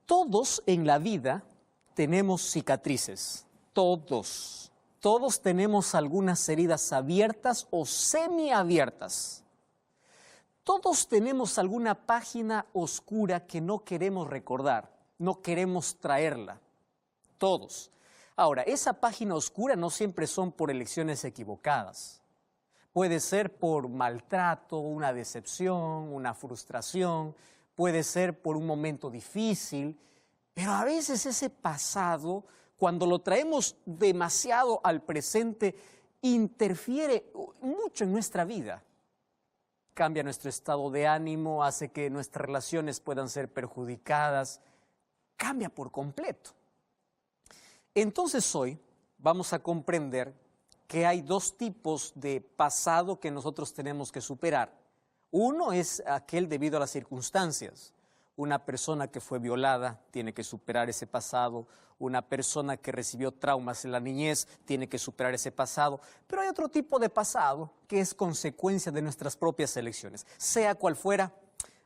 Todos en la vida tenemos cicatrices, todos. Todos tenemos algunas heridas abiertas o semiabiertas. Todos tenemos alguna página oscura que no queremos recordar, no queremos traerla. Todos. Ahora, esa página oscura no siempre son por elecciones equivocadas. Puede ser por maltrato, una decepción, una frustración, puede ser por un momento difícil, pero a veces ese pasado, cuando lo traemos demasiado al presente, interfiere mucho en nuestra vida. Cambia nuestro estado de ánimo, hace que nuestras relaciones puedan ser perjudicadas, cambia por completo. Entonces hoy vamos a comprender que hay dos tipos de pasado que nosotros tenemos que superar. Uno es aquel debido a las circunstancias. Una persona que fue violada tiene que superar ese pasado. Una persona que recibió traumas en la niñez tiene que superar ese pasado. Pero hay otro tipo de pasado que es consecuencia de nuestras propias elecciones. Sea cual fuera,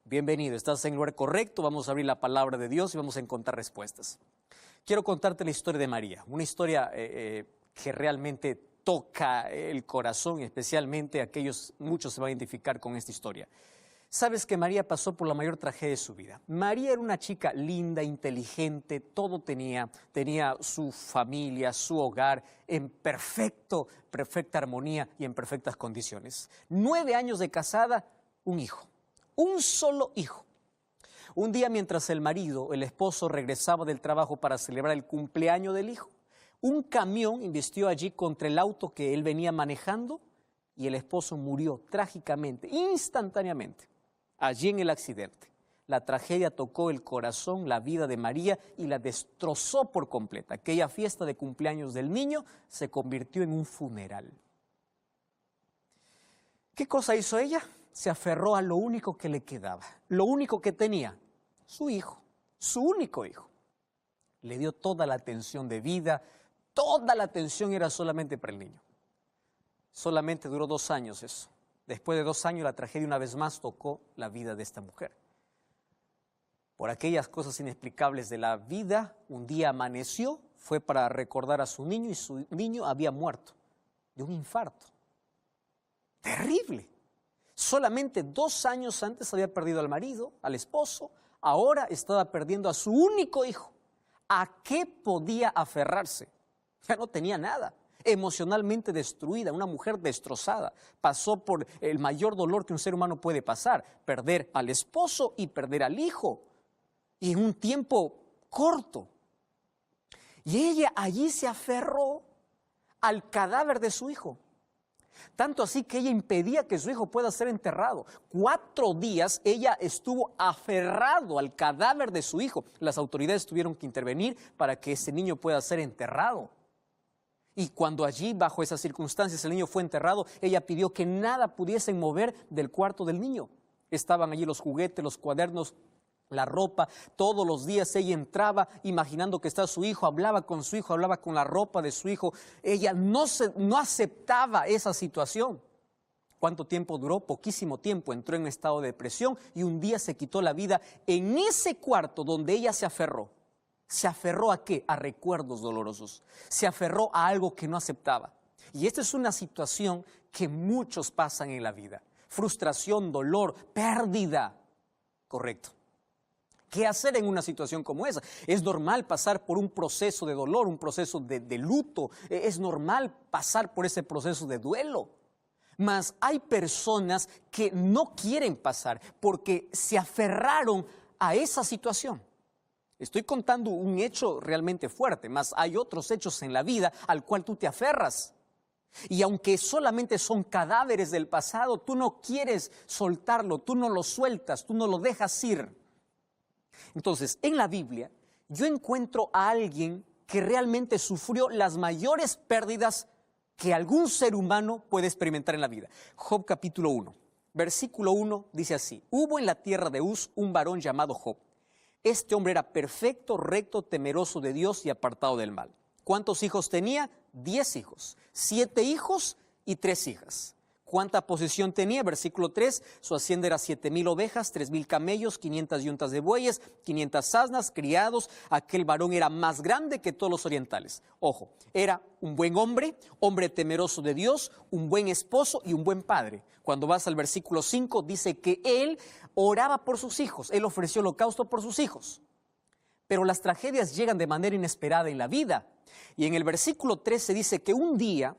bienvenido, estás en el lugar correcto. Vamos a abrir la palabra de Dios y vamos a encontrar respuestas. Quiero contarte la historia de María, una historia que realmente toca el corazón, y especialmente muchos se van a identificar con esta historia. Sabes que María pasó por la mayor tragedia de su vida. María era una chica linda, inteligente, todo tenía su familia, su hogar en perfecta armonía y en perfectas condiciones. 9 años de casada, un hijo, un solo hijo. Un día mientras el esposo regresaba del trabajo para celebrar el cumpleaños del hijo, un camión embistió allí contra el auto que él venía manejando y el esposo murió trágicamente, instantáneamente, allí en el accidente. La tragedia tocó el corazón, la vida de María y la destrozó por completa. Aquella fiesta de cumpleaños del niño se convirtió en un funeral. ¿Qué cosa hizo ella? Se aferró a lo único que le quedaba, lo único que tenía, su hijo, su único hijo. Le dio toda la atención de vida, toda la atención era solamente para el niño. Solamente duró 2 años eso. Después de 2 años la tragedia una vez más tocó la vida de esta mujer. Por aquellas cosas inexplicables de la vida, un día amaneció, fue para recordar a su niño y su niño había muerto de un infarto. Terrible. Solamente 2 años antes había perdido al marido, al esposo, ahora estaba perdiendo a su único hijo. ¿A qué podía aferrarse? Ya no tenía nada. Emocionalmente destruida, una mujer destrozada. Pasó por el mayor dolor que un ser humano puede pasar, perder al esposo y perder al hijo. Y en un tiempo corto. Y ella allí se aferró al cadáver de su hijo. Tanto así que ella impedía que su hijo pueda ser enterrado. 4 días ella estuvo aferrado al cadáver de su hijo. Las autoridades tuvieron que intervenir para que ese niño pueda ser enterrado. Y cuando allí, bajo esas circunstancias, el niño fue enterrado, ella pidió que nada pudiesen mover del cuarto del niño. Estaban allí los juguetes, los cuadernos, la ropa. Todos los días ella entraba imaginando que estaba su hijo, hablaba con su hijo, hablaba con la ropa de su hijo. Ella no aceptaba esa situación. ¿Cuánto tiempo duró? Poquísimo tiempo. Entró en un estado de depresión y un día se quitó la vida en ese cuarto donde ella se aferró. ¿Se aferró a qué? A recuerdos dolorosos. Se aferró a algo que no aceptaba. Y esta es una situación que muchos pasan en la vida. Frustración, dolor, pérdida. Correcto. ¿Qué hacer en una situación como esa? Es normal pasar por un proceso de dolor, un proceso de luto. Es normal pasar por ese proceso de duelo. Mas hay personas que no quieren pasar porque se aferraron a esa situación. Estoy contando un hecho realmente fuerte, mas hay otros hechos en la vida al cual tú te aferras. Y aunque solamente son cadáveres del pasado, tú no quieres soltarlo, tú no lo sueltas, tú no lo dejas ir. Entonces, en la Biblia, yo encuentro a alguien que realmente sufrió las mayores pérdidas que algún ser humano puede experimentar en la vida. Job capítulo 1, versículo 1 dice así: hubo en la tierra de Uz un varón llamado Job. Este hombre era perfecto, recto, temeroso de Dios y apartado del mal. ¿Cuántos hijos tenía? 10 hijos, 7 hijos y 3 hijas. ¿Cuánta posesión tenía? Versículo 3, su hacienda era 7,000 ovejas, 3,000 camellos, 500 yuntas de bueyes, 500 asnas, criados. Aquel varón era más grande que todos los orientales. Ojo, era un buen hombre, hombre temeroso de Dios, un buen esposo y un buen padre. Cuando vas al versículo 5, dice que él oraba por sus hijos, él ofreció holocausto por sus hijos. Pero las tragedias llegan de manera inesperada en la vida. Y en el versículo 13 dice que un día,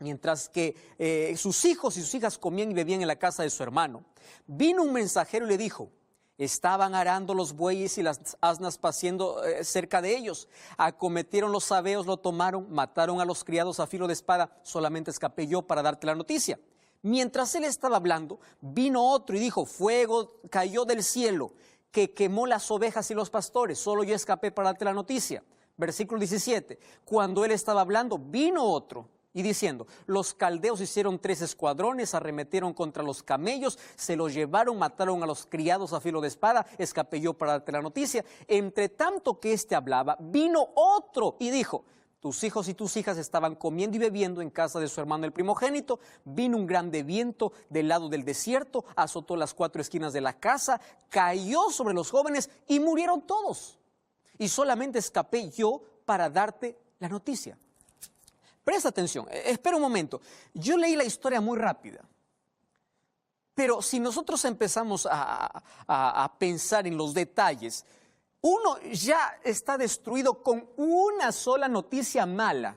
mientras que sus hijos y sus hijas comían y bebían en la casa de su hermano, vino un mensajero y le dijo: estaban arando los bueyes y las asnas paciendo cerca de ellos. Acometieron los sabeos, lo tomaron, mataron a los criados a filo de espada. Solamente escapé yo para darte la noticia. Mientras él estaba hablando, vino otro y dijo: fuego cayó del cielo, que quemó las ovejas y los pastores. Solo yo escapé para darte la noticia. Versículo 17. Cuando él estaba hablando, vino otro y diciendo: los caldeos hicieron 3 escuadrones, arremetieron contra los camellos, se los llevaron, mataron a los criados a filo de espada. Escapé yo para darte la noticia. Entre tanto que éste hablaba, vino otro y dijo: tus hijos y tus hijas estaban comiendo y bebiendo en casa de su hermano el primogénito. Vino un grande viento del lado del desierto, azotó las 4 esquinas de la casa, cayó sobre los jóvenes y murieron todos. Y solamente escapé yo para darte la noticia. Presta atención, espera un momento. Yo leí la historia muy rápida. Pero si nosotros empezamos a pensar en los detalles, uno ya está destruido con una sola noticia mala.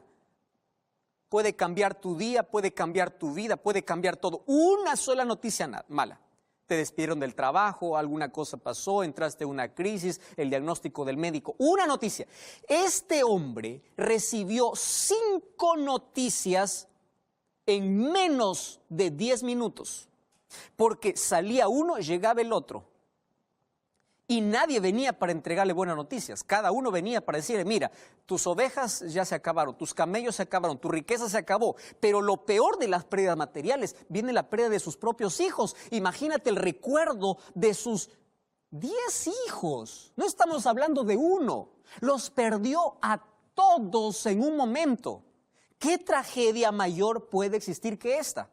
Puede cambiar tu día, puede cambiar tu vida, puede cambiar todo. Una sola noticia mala. Te despidieron del trabajo, alguna cosa pasó, entraste en una crisis, el diagnóstico del médico. Una noticia. Este hombre recibió 5 noticias en menos de 10 minutos. Porque salía uno, llegaba el otro. Y nadie venía para entregarle buenas noticias. Cada uno venía para decirle: mira, tus ovejas ya se acabaron, tus camellos se acabaron, tu riqueza se acabó. Pero lo peor de las pérdidas materiales viene la pérdida de sus propios hijos. Imagínate el recuerdo de sus 10 hijos. No estamos hablando de uno. Los perdió a todos en un momento. ¿Qué tragedia mayor puede existir que esta?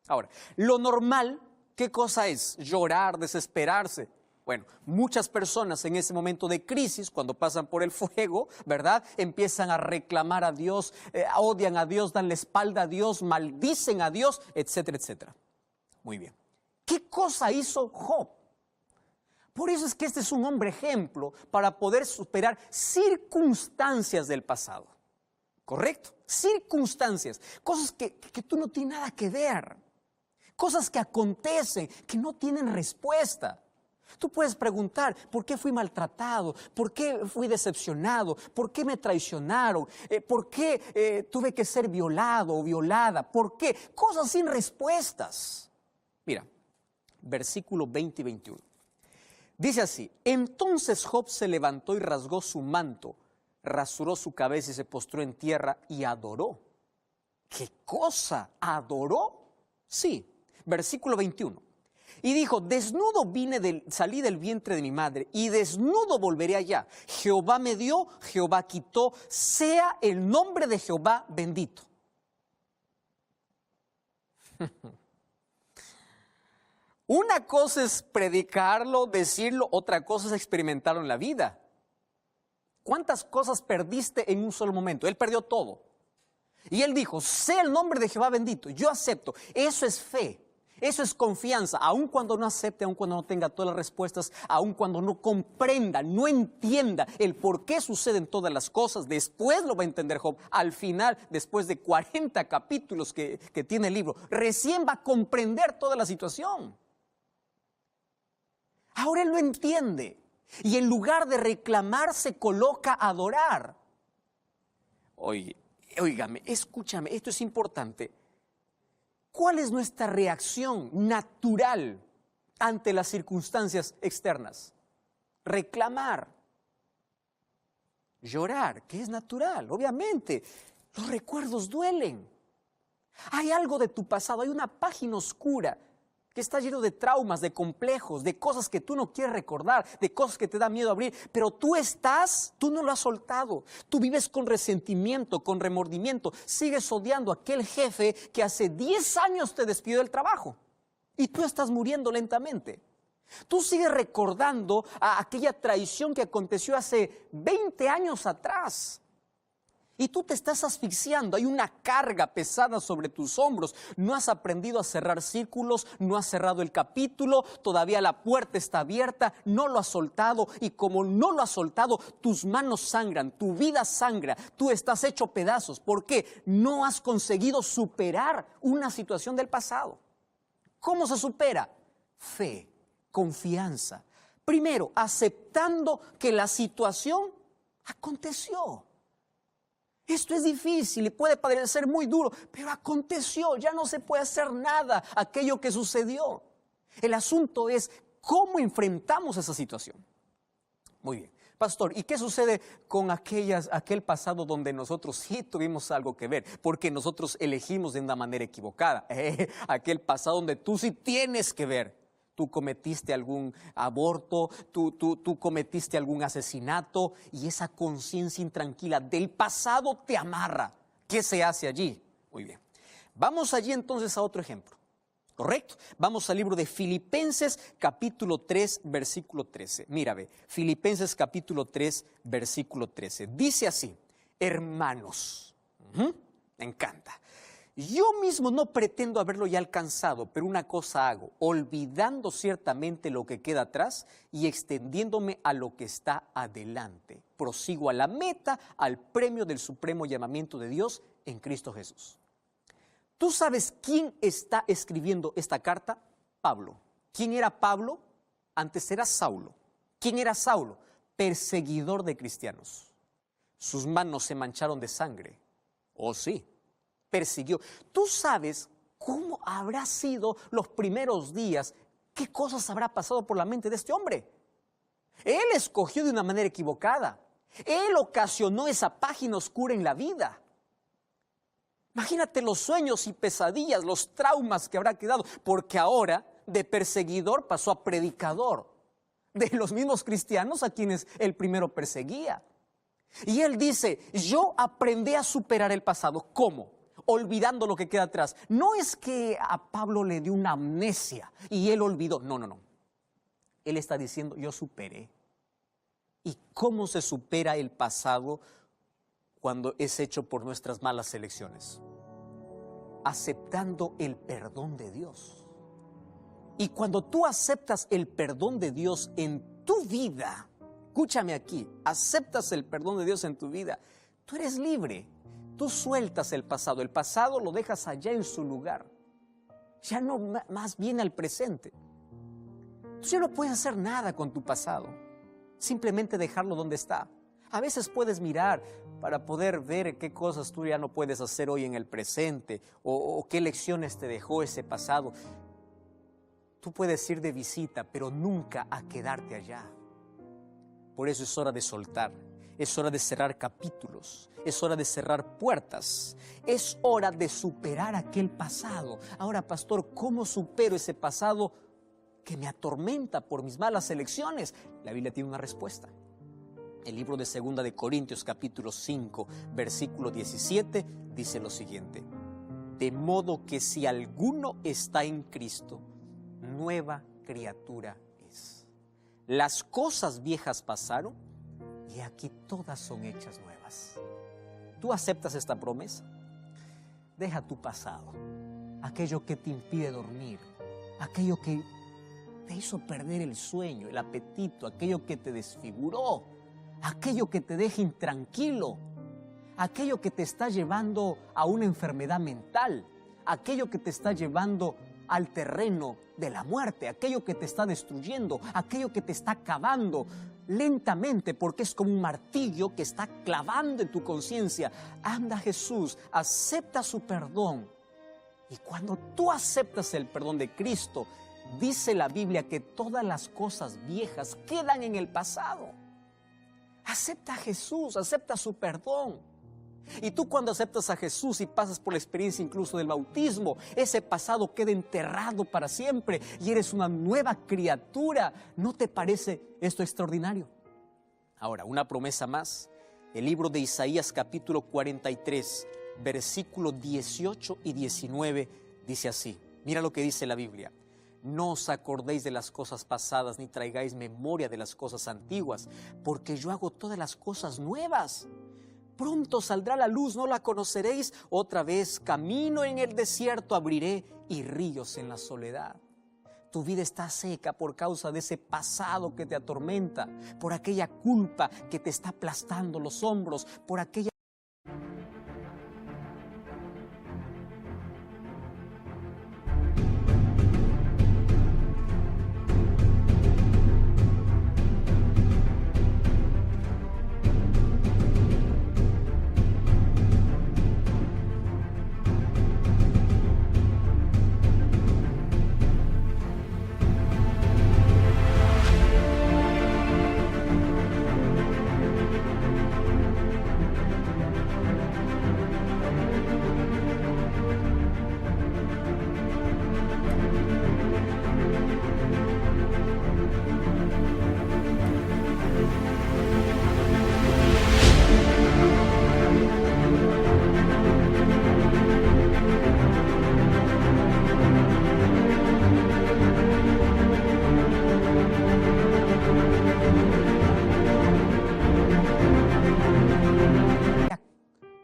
Ahora, lo normal, ¿qué cosa es? Llorar, desesperarse. Bueno, muchas personas en ese momento de crisis, cuando pasan por el fuego, ¿verdad?, empiezan a reclamar a Dios, odian a Dios, dan la espalda a Dios, maldicen a Dios, etcétera, etcétera. Muy bien. ¿Qué cosa hizo Job? Por eso es que este es un hombre ejemplo para poder superar circunstancias del pasado. ¿Correcto? Circunstancias, cosas que tú no tienes nada que ver, cosas que acontecen, que no tienen respuesta. Tú puedes preguntar: ¿por qué fui maltratado? ¿Por qué fui decepcionado? ¿Por qué me traicionaron? ¿Por qué tuve que ser violado o violada? ¿Por qué? Cosas sin respuestas. Mira, versículo 20 y 21. Dice así: entonces Job se levantó y rasgó su manto, rasuró su cabeza y se postró en tierra y adoró. ¿Qué cosa? ¿Adoró? Sí. Versículo 21. Y dijo: desnudo salí del vientre de mi madre, y desnudo volveré allá. Jehová me dio, Jehová quitó, sea el nombre de Jehová bendito. Una cosa es predicarlo, decirlo, otra cosa es experimentarlo en la vida. ¿Cuántas cosas perdiste en un solo momento? Él perdió todo. Y él dijo: sea el nombre de Jehová bendito. Yo acepto. Eso es fe. Eso es confianza, aun cuando no acepte, aun cuando no tenga todas las respuestas, aun cuando no comprenda, no entienda el por qué suceden todas las cosas. Después lo va a entender Job. Al final, después de 40 capítulos que tiene el libro, recién va a comprender toda la situación. Ahora él lo entiende. Y en lugar de reclamar, se coloca a adorar. Óigame, escúchame, esto es importante. ¿Cuál es nuestra reacción natural ante las circunstancias externas? Reclamar, llorar, que es natural, obviamente. Los recuerdos duelen. Hay algo de tu pasado, hay una página oscura que está lleno de traumas, de complejos, de cosas que tú no quieres recordar, de cosas que te da miedo abrir, pero tú no lo has soltado. Tú vives con resentimiento, con remordimiento, sigues odiando a aquel jefe que hace 10 años te despidió del trabajo y tú estás muriendo lentamente. Tú sigues recordando a aquella traición que aconteció hace 20 años atrás. Y tú te estás asfixiando, hay una carga pesada sobre tus hombros. No has aprendido a cerrar círculos, no has cerrado el capítulo, todavía la puerta está abierta, no lo has soltado. Y como no lo has soltado, tus manos sangran, tu vida sangra, tú estás hecho pedazos. ¿Por qué? No has conseguido superar una situación del pasado. ¿Cómo se supera? Fe, confianza. Primero, aceptando que la situación aconteció. Esto es difícil y puede parecer muy duro, pero aconteció, ya no se puede hacer nada aquello que sucedió. El asunto es cómo enfrentamos esa situación. Muy bien, pastor, ¿y qué sucede con aquel pasado donde nosotros sí tuvimos algo que ver? Porque nosotros elegimos de una manera equivocada. Aquel pasado donde tú sí tienes que ver. Tú cometiste algún aborto, tú cometiste algún asesinato y esa conciencia intranquila del pasado te amarra. ¿Qué se hace allí? Muy bien. Vamos allí entonces a otro ejemplo. ¿Correcto? Vamos al libro de Filipenses capítulo 3, versículo 13. Mira, ve, Filipenses capítulo 3, versículo 13. Dice así, hermanos, me encanta. Yo mismo no pretendo haberlo ya alcanzado, pero una cosa hago, olvidando ciertamente lo que queda atrás y extendiéndome a lo que está adelante. Prosigo a la meta, al premio del supremo llamamiento de Dios en Cristo Jesús. ¿Tú sabes quién está escribiendo esta carta? Pablo. ¿Quién era Pablo? Antes era Saulo. ¿Quién era Saulo? Perseguidor de cristianos. Sus manos se mancharon de sangre. Oh, sí. Persiguió. ¿Tú sabes cómo habrá sido los primeros días? ¿Qué cosas habrá pasado por la mente de este hombre? Él escogió de una manera equivocada. Él ocasionó esa página oscura en la vida. Imagínate los sueños y pesadillas, los traumas que habrá quedado, porque ahora de perseguidor pasó a predicador de los mismos cristianos a quienes él primero perseguía. Y él dice, yo aprendí a superar el pasado. ¿Cómo? Olvidando lo que queda atrás. No es que a Pablo le dio una amnesia y él olvidó. No. Él está diciendo, yo superé. ¿Y cómo se supera el pasado cuando es hecho por nuestras malas elecciones? Aceptando el perdón de Dios. Y cuando tú aceptas el perdón de Dios en tu vida, escúchame aquí, aceptas el perdón de Dios en tu vida, tú eres libre. Tú sueltas el pasado lo dejas allá en su lugar. Ya no más bien al presente. Tú ya no puedes hacer nada con tu pasado, simplemente dejarlo donde está. A veces puedes mirar para poder ver qué cosas tú ya no puedes hacer hoy en el presente o qué lecciones te dejó ese pasado. Tú puedes ir de visita, pero nunca a quedarte allá. Por eso es hora de soltar. Es hora de cerrar capítulos, es hora de cerrar puertas, es hora de superar aquel pasado. Ahora, pastor, ¿cómo supero ese pasado que me atormenta por mis malas elecciones? La Biblia tiene una respuesta. El libro de 2 de Corintios, capítulo 5, versículo 17, dice lo siguiente. De modo que si alguno está en Cristo, nueva criatura es. Las cosas viejas pasaron, y aquí todas son hechas nuevas. ¿Tú aceptas esta promesa? Deja tu pasado, aquello que te impide dormir, aquello que te hizo perder el sueño, el apetito, aquello que te desfiguró, aquello que te deja intranquilo, aquello que te está llevando a una enfermedad mental, aquello que te está llevando al terreno de la muerte, aquello que te está destruyendo, aquello que te está acabando lentamente, porque es como un martillo que está clavando en tu conciencia. Anda Jesús, acepta su perdón. Y cuando tú aceptas el perdón de Cristo, dice la Biblia que todas las cosas viejas quedan en el pasado. Acepta a Jesús, acepta su perdón. Y tú cuando aceptas a Jesús y pasas por la experiencia incluso del bautismo, ese pasado queda enterrado para siempre y eres una nueva criatura. ¿No te parece esto extraordinario? Ahora, una promesa más. El libro de Isaías capítulo 43, versículos 18 y 19 dice así. Mira lo que dice la Biblia. No os acordéis de las cosas pasadas ni traigáis memoria de las cosas antiguas, porque yo hago todas las cosas nuevas. Pronto saldrá la luz, no la conoceréis. Otra vez camino en el desierto abriré y ríos en la soledad. Tu vida está seca por causa de ese pasado que te atormenta, por aquella culpa que te está aplastando los hombros, por aquella...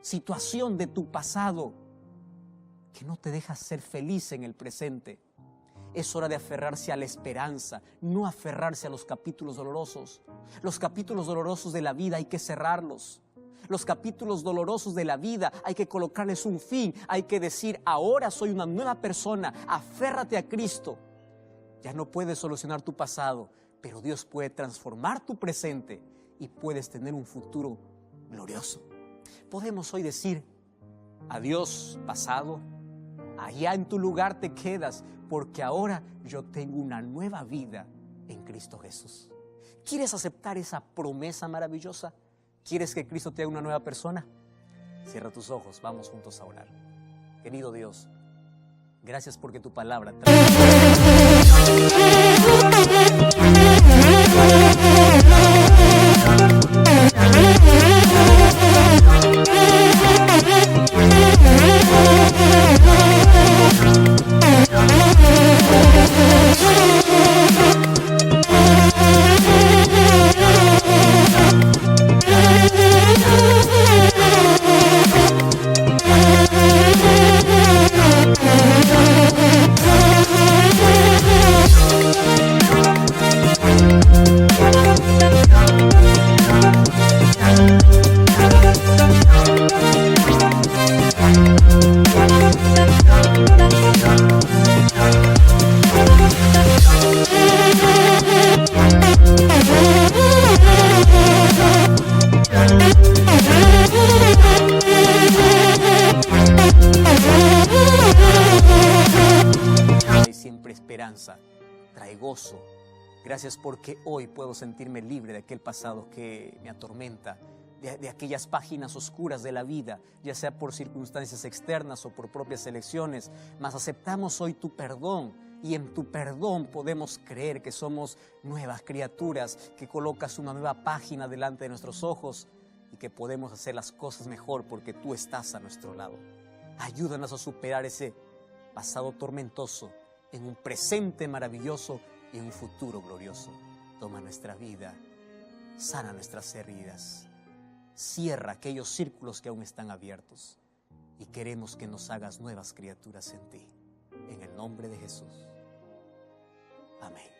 situación de tu pasado que no te deja ser feliz en el presente. Es hora de aferrarse a la esperanza, no aferrarse a los capítulos dolorosos. Los capítulos dolorosos de la vida hay que cerrarlos. Los capítulos dolorosos de la vida hay que colocarles un fin. Hay que decir, ahora soy una nueva persona, aférrate a Cristo. Ya no puedes solucionar tu pasado, pero Dios puede transformar tu presente y puedes tener un futuro glorioso. Podemos hoy decir, adiós pasado, allá en tu lugar te quedas, porque ahora yo tengo una nueva vida en Cristo Jesús. ¿Quieres aceptar esa promesa maravillosa? ¿Quieres que Cristo te haga una nueva persona? Cierra tus ojos, vamos juntos a orar. Querido Dios, gracias porque tu palabra trae gozo. Gracias porque hoy puedo sentirme libre de aquel pasado que me atormenta, de aquellas páginas oscuras de la vida, ya sea por circunstancias externas o por propias elecciones. Mas aceptamos hoy tu perdón y en tu perdón podemos creer que somos nuevas criaturas, que colocas una nueva página delante de nuestros ojos y que podemos hacer las cosas mejor porque tú estás a nuestro lado. Ayúdanos a superar ese pasado tormentoso en un presente maravilloso y un futuro glorioso. Toma nuestra vida, sana nuestras heridas, cierra aquellos círculos que aún están abiertos y queremos que nos hagas nuevas criaturas en ti. En el nombre de Jesús. Amén.